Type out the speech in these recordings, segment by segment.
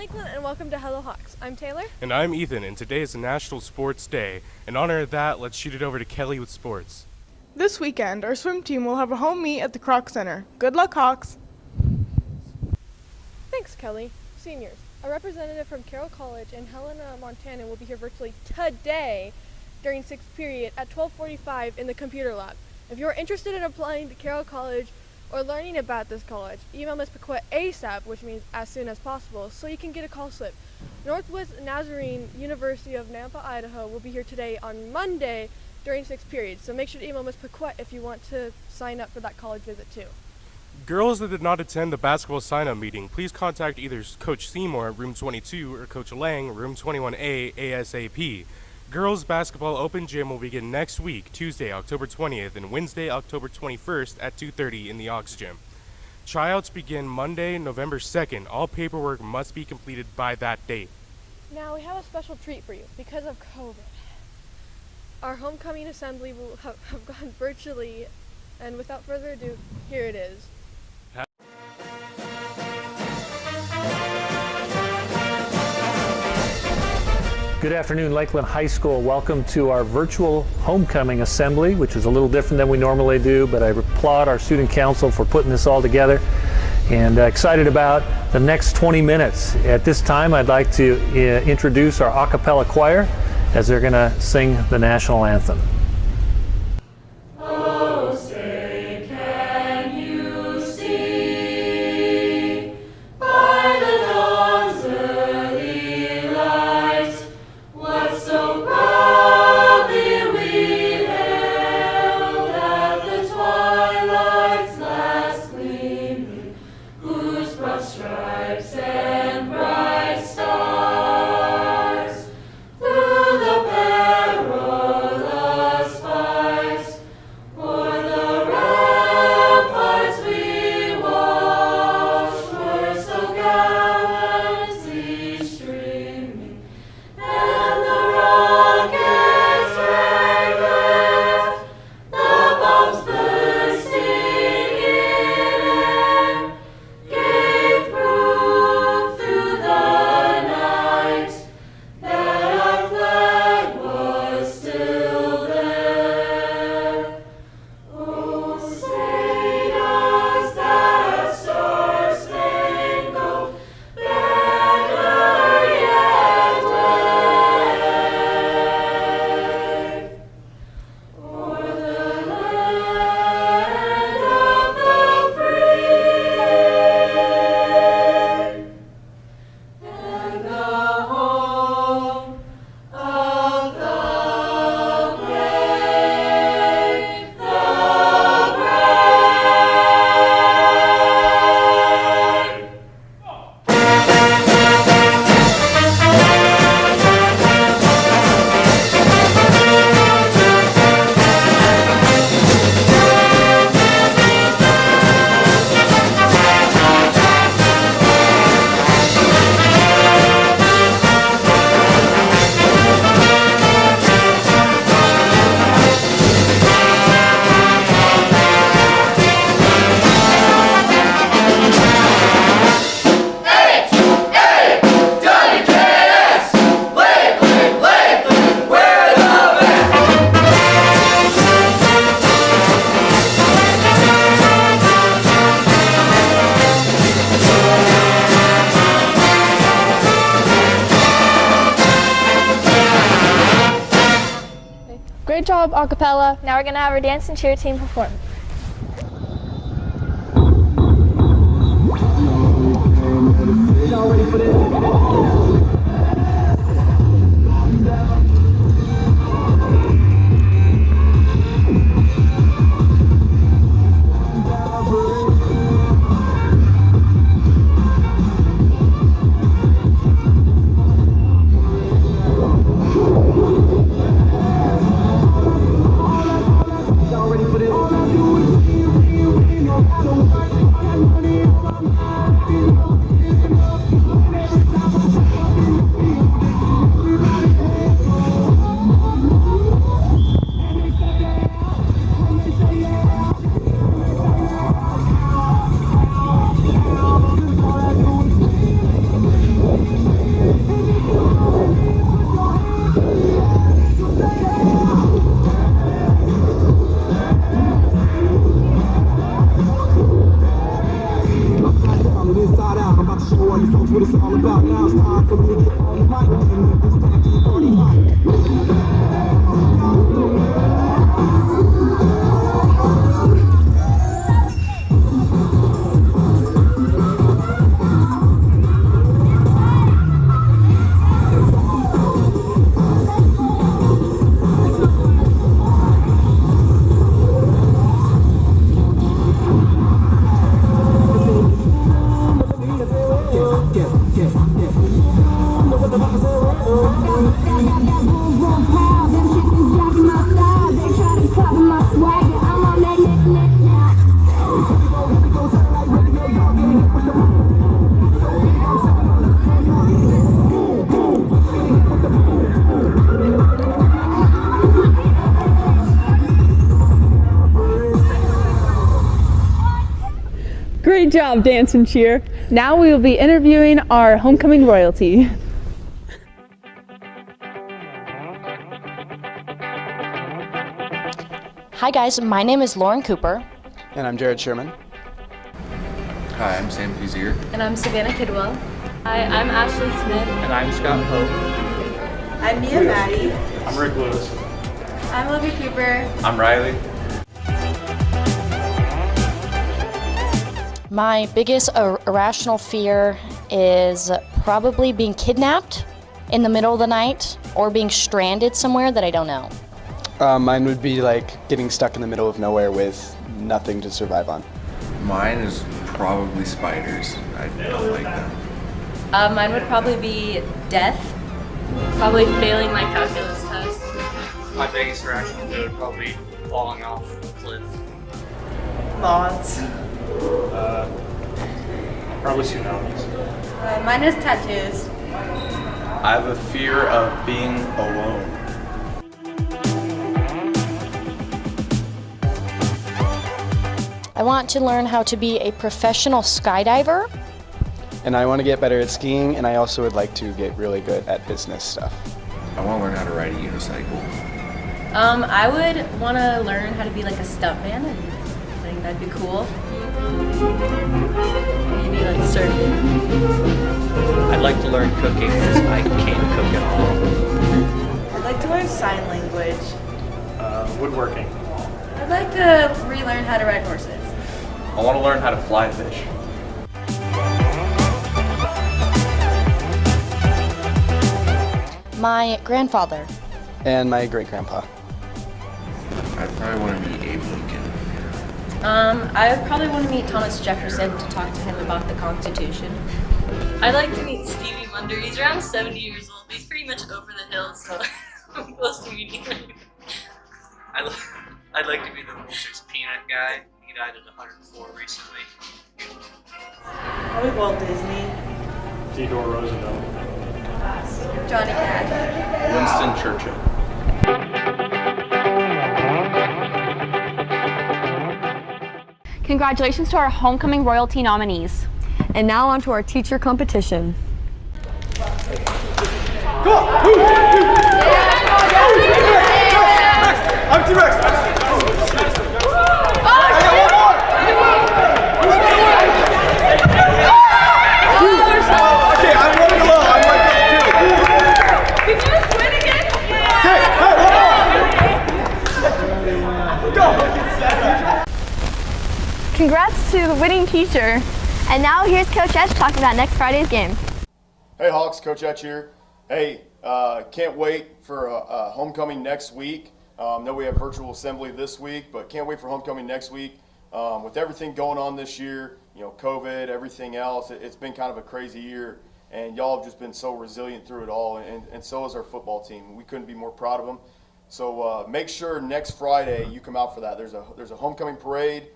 Lakeland and welcome to Hello Hawks. I'm Taylor. And I'm Ethan, and today is the National Sports Day. In honor of that, let's shoot it over to Kelly with sports. This weekend, our swim team will have a home meet at the Kroc Center. Good luck, Hawks! Thanks, Kelly. Seniors, a representative from Carroll College in Helena, Montana will be here virtually today during 6th period at 12:45 in the computer lab. If you're interested in applying to Carroll College or learning about this college, email Ms. Paquette ASAP, which means as soon as possible, so you can get a call slip. Northwest Nazarene University of Nampa, Idaho will be here today on Monday during 6th period, so make sure to email Ms. Paquette if you want to sign up for that college visit too. Girls that did not attend the basketball sign-up meeting, please contact either Coach Seymour, room 22, or Coach Lang, room 21A, ASAP. Girls basketball open gym will begin next week, Tuesday, October 20th, and Wednesday, October 21st at 2:30 in the Aux Gym. Tryouts begin Monday, November 2nd. All paperwork must be completed by that date. Now we have a special treat for you because of COVID. Our homecoming assembly will have gone virtually, and without further ado, here it is. Good afternoon, Lakeland High School. Welcome to our virtual homecoming assembly, which is a little different than we normally do, but I applaud our student council for putting this all together and excited about the next 20 minutes. At this time, I'd like to introduce our a cappella choir as they're going to sing the national anthem. Great job, a cappella. Now we're going to have our dance and cheer team perform. Ready for this? Good job, Dance and Cheer. Now we will be interviewing our homecoming royalty. Hi guys, my name is Lauren Cooper. And I'm Jared Sherman. Hi, I'm Sam Fuzier. And I'm Savannah Kidwell. Hi, I'm Ashley Smith. And I'm Scott Pope. I'm Mia Maddie. I'm Rick Lewis. I'm Olivia Cooper. I'm Riley. My biggest irrational fear is probably being kidnapped in the middle of the night or being stranded somewhere that I don't know. Mine would be like getting stuck in the middle of nowhere with nothing to survive on. Mine is probably spiders. I don't like them. Mine would probably be death. Probably failing my calculus test. My biggest irrational fear would probably be falling off a cliff. Moths. Probably tsunamis. Mine is tattoos. I have a fear of being alone. I want to learn how to be a professional skydiver. And I want to get better at skiing, and I also would like to get really good at business stuff. I want to learn how to ride a unicycle. I would want to learn how to be like a stuntman, and I think that'd be cool. Maybe like surfing. I'd like to learn cooking because I can't cook at all. I'd like to learn sign language. Woodworking. I'd like to relearn how to ride horses. I want to learn how to fly fish. My grandfather. And my great-grandpa. I probably want to meet Abe Lincoln. I would probably want to meet Thomas Jefferson to talk to him about the Constitution. I'd like to meet Stevie Wonder. He's around 70 years old. He's pretty much over the hill, so I'm close to meeting him. I'd like to be the Walter's Peanut guy. He died at 104 recently. Probably Walt Disney. Theodore Roosevelt. Johnny Cash. Winston Churchill. Congratulations to our homecoming royalty nominees. And now on to our teacher competition. I'm T-Rex. Okay, I'm running along. I'm like that too. Did you just win again? Hey, hold on. Go. Congrats to the winning teacher. And now here's Coach Etch talking about next Friday's game. Hey Hawks, Coach Etch here. Hey, can't wait for homecoming next week. Know we have virtual assembly this week, but can't wait for homecoming next week. With everything going on this year, you know, COVID, everything else, it's been kind of a crazy year, and y'all have just been so resilient through it all, and so is our football team. We couldn't be more proud of them. So make sure next Friday you come out for that. There's a homecoming parade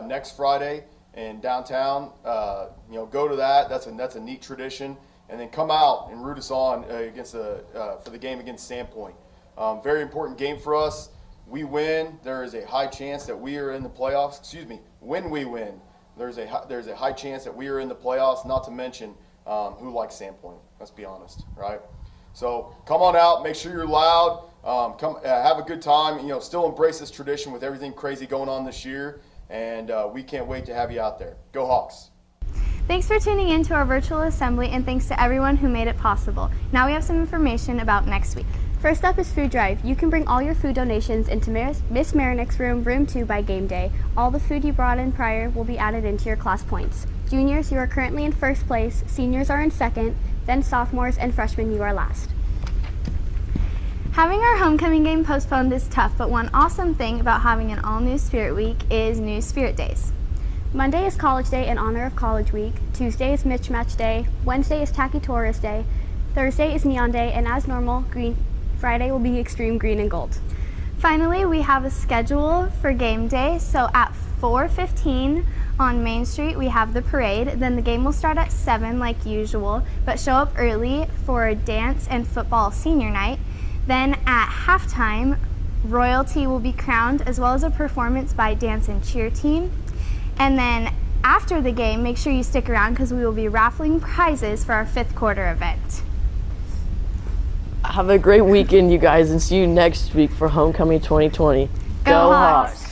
next Friday in downtown. You know, go to that. That's a neat tradition, and then come out and root us on for the game against Sandpoint. Very important game for us. We win, there is a high chance that we are in the playoffs. Excuse me. When we win, there's a high chance that we are in the playoffs. Not to mention who likes Sandpoint. Let's be honest, right? So come on out. Make sure you're loud. Come have a good time. You know, still embrace this tradition with everything crazy going on this year. And we can't wait to have you out there. Go Hawks. Thanks for tuning in to our virtual assembly, and thanks to everyone who made it possible. Now we have some information about next week. First up is food drive. You can bring all your food donations into Miss Marinick's room 2 by game day. All the food you brought in prior will be added into your class points. Juniors, you are currently in first place. Seniors are in second. Then sophomores and freshmen, you are last. Having our homecoming game postponed is tough, but one awesome thing about having an all-new Spirit Week is new Spirit Days. Monday is College Day in honor of College Week. Tuesday is Mismatch Day. Wednesday is Tacky Tourist Day. Thursday is Neon Day, and as normal, Friday will be Extreme Green and Gold. Finally, we have a schedule for game day. So at 4:15 on Main Street, we have the parade. Then the game will start at 7 like usual, but show up early for dance and football senior night. Then at halftime, royalty will be crowned, as well as a performance by dance and cheer team. And then After the game, make sure you stick around because we will be raffling prizes for our 5th quarter event. Have a great weekend, you guys, and see you next week for Homecoming 2020. Go Hawks!